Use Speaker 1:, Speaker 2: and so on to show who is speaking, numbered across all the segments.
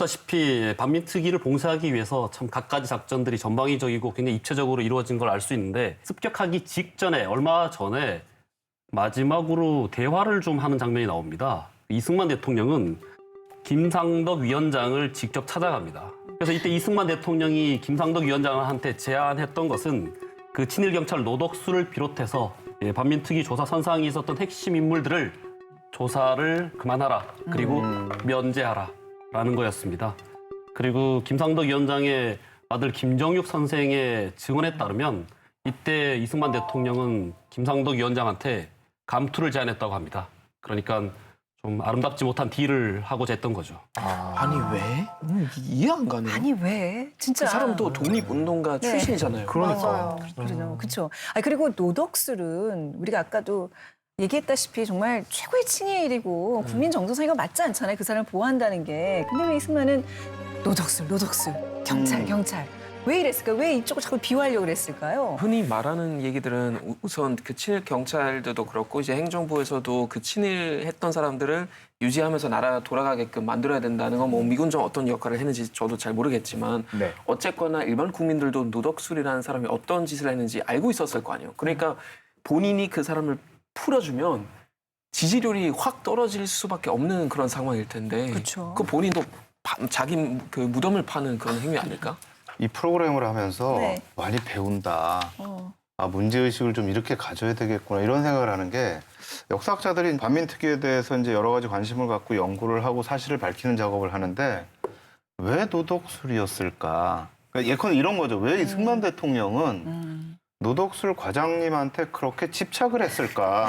Speaker 1: 보셨다시피 반민특위를 봉쇄하기 위해서 참 갖가지 작전들이 전방위적이고 굉장히 입체적으로 이루어진 걸 알 수 있는데 습격하기 직전에 얼마 전에 마지막으로 대화를 좀 하는 장면이 나옵니다. 이승만 대통령은 김상덕 위원장을 직접 찾아갑니다. 그래서 이때 이승만 대통령이 김상덕 위원장한테 제안했던 것은 그 친일 경찰 노덕수를 비롯해서 반민특위 조사 선상에 있었던 핵심 인물들을 조사를 그만하라. 그리고 면제하라라는 거였습니다. 그리고 김상덕 위원장의 아들 김정육 선생의 증언에 따르면 이때 이승만 대통령은 김상덕 위원장한테 감투를 제안했다고 합니다. 그러니까 좀 아름답지 못한 딜을 하고자 했던 거죠.
Speaker 2: 아니 왜? 이해 안 가네요.
Speaker 3: 아니 왜? 진짜
Speaker 2: 그 사람도 독립운동가
Speaker 3: 네.
Speaker 2: 출신이잖아요.
Speaker 3: 맞아요. 그렇죠. 그리고 노덕술은 우리가 아까도 얘기했다시피 정말 최고의 친일이고 국민 정서상이가 맞지 않잖아요. 그 사람을 보호한다는 게. 근데 왜 이승만은 노덕술, 경찰. 왜 이랬을까? 왜 이쪽을 자꾸 비호하려고 그랬을까요?
Speaker 2: 흔히 말하는 얘기들은 우선 그 친일 경찰들도 그렇고 이제 행정부에서도 그 친일했던 사람들을 유지하면서 나라 돌아가게끔 만들어야 된다는 건 뭐 미군정 어떤 역할을 했는지 저도 잘 모르겠지만 어쨌거나 일반 국민들도 노덕술이라는 사람이 어떤 짓을 했는지 알고 있었을 거 아니에요. 그러니까 본인이 그 사람을 풀어주면 지지율이 확 떨어질 수밖에 없는 그런 상황일 텐데
Speaker 3: 그렇죠.
Speaker 2: 그 본인도 자기 그 무덤을 파는 그런 행위 아닐까?
Speaker 4: 이 프로그램을 하면서
Speaker 3: 네.
Speaker 4: 많이 배운다. 문제의식을 좀 이렇게 가져야 되겠구나 이런 생각을 하는 게 역사학자들이 반민특위에 대해서 이제 여러 가지 관심을 갖고 연구를 하고 사실을 밝히는 작업을 하는데 왜 노덕술이었을까? 그러니까 예컨대 이런 거죠. 왜 이승만 대통령은 노덕술 과장님한테 그렇게 집착을 했을까?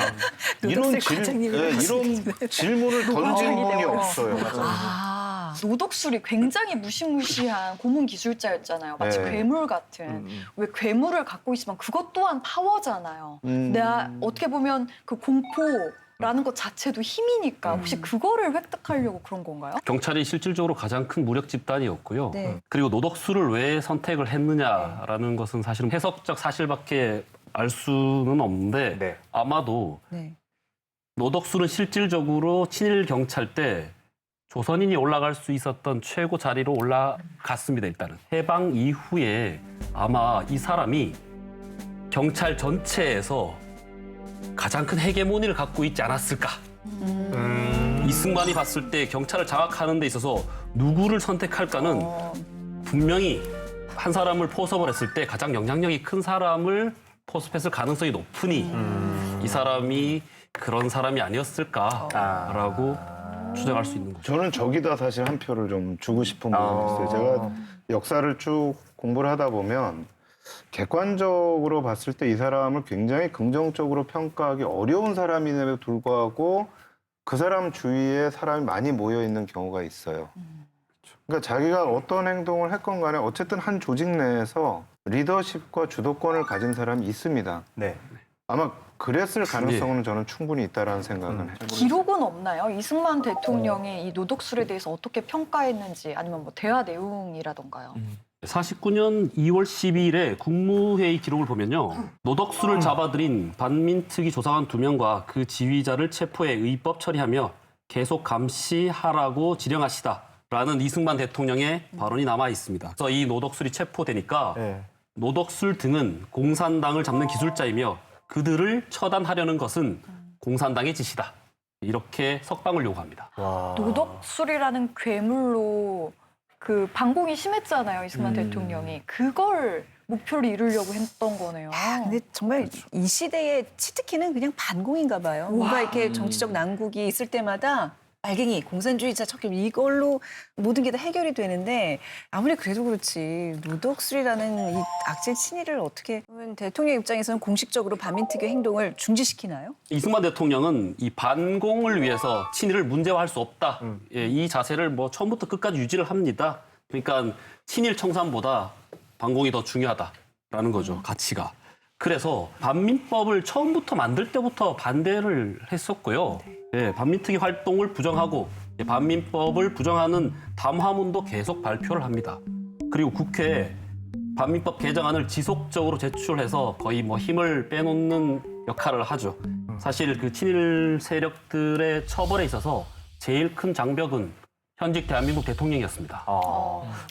Speaker 3: 노덕술 과장님을
Speaker 4: 이런 질문을 던질 분이 없어요.
Speaker 5: 노덕술이 굉장히 무시무시한 고문 기술자였잖아요. 마치
Speaker 4: 네.
Speaker 5: 괴물 같은. 왜 괴물을 갖고 있으면 그것 또한 파워잖아요. 내가 어떻게 보면 그 공포라는 것 자체도 힘이니까 혹시 그거를 획득하려고 그런 건가요?
Speaker 1: 경찰이 실질적으로 가장 큰 무력 집단이었고요.
Speaker 3: 네.
Speaker 1: 그리고 노덕수를 왜 선택을 했느냐라는 것은 사실은 해석적 사실밖에 알 수는 없는데 아마도
Speaker 3: 네.
Speaker 1: 노덕수는 실질적으로 친일 경찰 때 조선인이 올라갈 수 있었던 최고 자리로 올라갔습니다. 일단은 해방 이후에 아마 이 사람이 경찰 전체에서 가장 큰 헤게모니를 갖고 있지 않았을까. 이승만이 봤을 때 경찰을 장악하는 데 있어서 누구를 선택할까는 분명히 한 사람을 포섭을 했을 때 가장 영향력이 큰 사람을 포섭했을 가능성이 높으니 이 사람이 그런 사람이 아니었을까라고 추정할 수 있는 거죠.
Speaker 4: 저는 저기다 사실 한 표를 좀 주고 싶은 부분이 있어요. 제가 역사를 쭉 공부를 하다 보면 객관적으로 봤을 때 이 사람을 굉장히 긍정적으로 평가하기 어려운 사람임에도 불구하고 그 사람 주위에 사람이 많이 모여 있는 경우가 있어요. 그러니까 자기가 어떤 행동을 했건 간에 어쨌든 한 조직 내에서 리더십과 주도권을 가진 사람이 있습니다. 아마 그랬을 가능성은 저는 충분히 있다라는 생각은 해요.
Speaker 5: 기록은 없나요? 이승만 대통령이 이 노덕술에 대해서 어떻게 평가했는지 아니면 뭐 대화 내용이라던가요?
Speaker 1: 49년 2월 12일에 국무회의 기록을 보면요. 노덕수를 잡아들인 반민특위 조사관 2명과 그 지휘자를 체포해 의법 처리하며 계속 감시하라고 지령하시다라는 이승만 대통령의 발언이 남아 있습니다. 그래서 이 노덕술이 체포되니까 노덕술 등은 공산당을 잡는 기술자이며 그들을 처단하려는 것은 공산당의 짓이다. 이렇게 석방을 요구합니다.
Speaker 5: 노덕술이라는 괴물로 그 반공이 심했잖아요, 이승만 대통령이. 그걸 목표를 이루려고 했던 거네요.
Speaker 3: 근데 정말 이 시대의 치트키는 그냥 반공인가 봐요. 뭔가 이렇게 정치적 난국이 있을 때마다 알갱이, 공산주의자 척결 이걸로 모든 게 다 해결이 되는데 아무리 그래도 그렇지 노덕술이라는 이 악질 친일을 어떻게 그러면 대통령 입장에서는 공식적으로 반민특위 행동을 중지시키나요?
Speaker 1: 이승만 대통령은 이 반공을 위해서 친일을 문제화할 수 없다. 이 자세를 뭐 처음부터 끝까지 유지를 합니다. 그러니까 친일 청산보다 반공이 더 중요하다라는 거죠. 가치가. 그래서 반민법을 처음부터 만들 때부터 반대를 했었고요. 반민특위 활동을 부정하고 반민법을 부정하는 담화문도 계속 발표를 합니다. 그리고 국회에 반민법 개정안을 지속적으로 제출해서 거의 뭐 힘을 빼놓는 역할을 하죠. 사실 그 친일 세력들의 처벌에 있어서 제일 큰 장벽은 현직 대한민국 대통령이었습니다.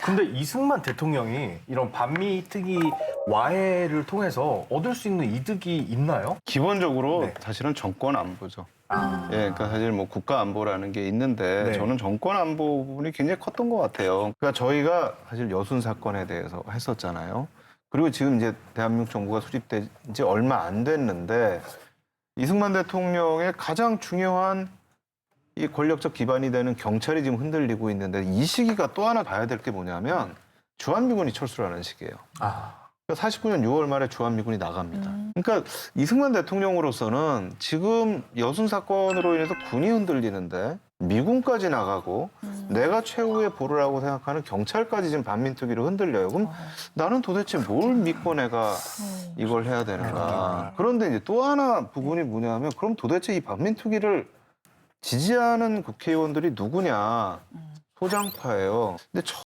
Speaker 6: 근데 이승만 대통령이 이런 반미 특위 와해를 통해서 얻을 수 있는 이득이 있나요?
Speaker 4: 기본적으로
Speaker 6: 네.
Speaker 4: 사실은 정권 안보죠. 예, 그러니까 사실 뭐 국가 안보라는 게 있는데
Speaker 6: 네.
Speaker 4: 저는 정권 안보 부분이 굉장히 컸던 것 같아요. 그러니까 저희가 사실 여순 사건에 대해서 했었잖아요. 그리고 지금 이제 대한민국 정부가 수립된 지 얼마 안 됐는데 이승만 대통령의 가장 중요한 이 권력적 기반이 되는 경찰이 지금 흔들리고 있는데 이 시기가 또 하나 봐야 될 게 뭐냐면 주한미군이 철수를 하는 시기예요. 그러니까 49년 6월 말에 주한미군이 나갑니다. 그러니까 이승만 대통령으로서는 지금 여순 사건으로 인해서 군이 흔들리는데 미군까지 나가고 내가 최후의 보루라고 생각하는 경찰까지 지금 반민특위로 흔들려요. 그럼 나는 도대체 뭘 믿고 내가 이걸 해야 되는가. 그런데 이제 또 하나 부분이 뭐냐면 그럼 도대체 이 반민특위를 지지하는 국회의원들이 누구냐. 소장파예요. 근데